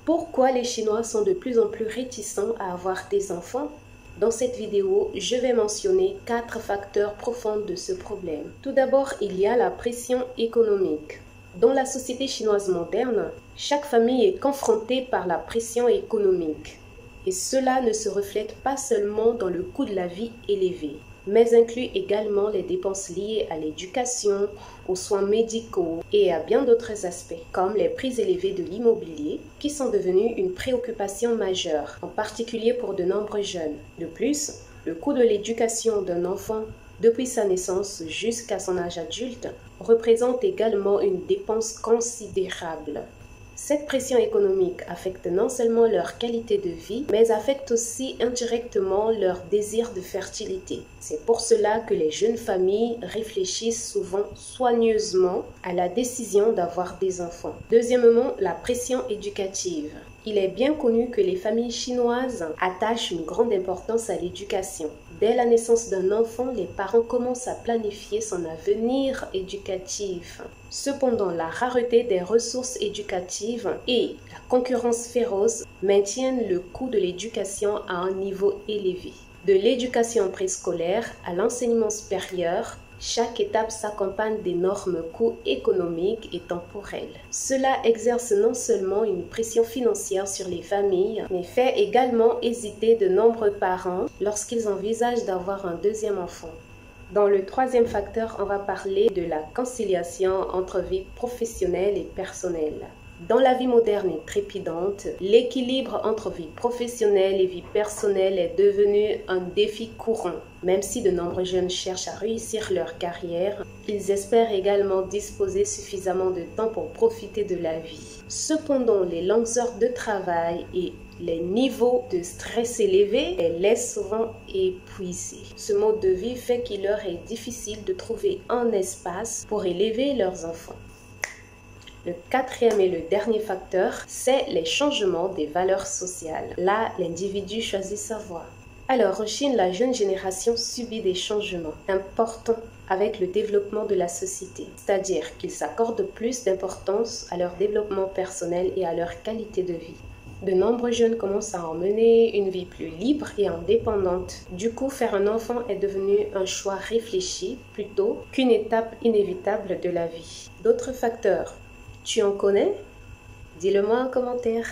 Pourquoi les Chinois sont de plus en plus réticents à avoir des enfants? Dans cette vidéo, je vais mentionner 4 facteurs profonds de ce problème. Tout d'abord, il y a la pression économique. Dans la société chinoise moderne, chaque famille est confrontée par la pression économique. Et cela ne se reflète pas seulement dans le coût de la vie élevé, mais inclut également les dépenses liées à l'éducation, aux soins médicaux et à bien d'autres aspects, comme les prix élevés de l'immobilier, qui sont devenus une préoccupation majeure, en particulier pour de nombreux jeunes. De plus, le coût de l'éducation d'un enfant depuis sa naissance jusqu'à son âge adulte représente également une dépense considérable. Cette pression économique affecte non seulement leur qualité de vie, mais affecte aussi indirectement leur désir de fertilité. C'est pour cela que les jeunes familles réfléchissent souvent soigneusement à la décision d'avoir des enfants. Deuxièmement, la pression éducative. Il est bien connu que les familles chinoises attachent une grande importance à l'éducation. Dès la naissance d'un enfant, les parents commencent à planifier son avenir éducatif. Cependant, la rareté des ressources éducatives et la concurrence féroce maintiennent le coût de l'éducation à un niveau élevé. De l'éducation préscolaire à l'enseignement supérieur, chaque étape s'accompagne d'énormes coûts économiques et temporels. Cela exerce non seulement une pression financière sur les familles, mais fait également hésiter de nombreux parents lorsqu'ils envisagent d'avoir un deuxième enfant. Dans le troisième facteur, on va parler de la conciliation entre vie professionnelle et personnelle. Dans la vie moderne et trépidante, l'équilibre entre vie professionnelle et vie personnelle est devenu un défi courant. Même si de nombreux jeunes cherchent à réussir leur carrière, ils espèrent également disposer suffisamment de temps pour profiter de la vie. Cependant, les longues heures de travail et les niveaux de stress élevés les laissent souvent épuisés. Ce mode de vie fait qu'il leur est difficile de trouver un espace pour élever leurs enfants. Le quatrième et le dernier facteur, c'est les changements des valeurs sociales. Là, l'individu choisit sa voie. Alors, en Chine, la jeune génération subit des changements importants avec le développement de la société. C'est-à-dire qu'ils s'accordent plus d'importance à leur développement personnel et à leur qualité de vie. De nombreux jeunes commencent à emmener une vie plus libre et indépendante. Du coup, faire un enfant est devenu un choix réfléchi plutôt qu'une étape inévitable de la vie. D'autres facteurs, tu en connais? Dis-le moi en commentaire.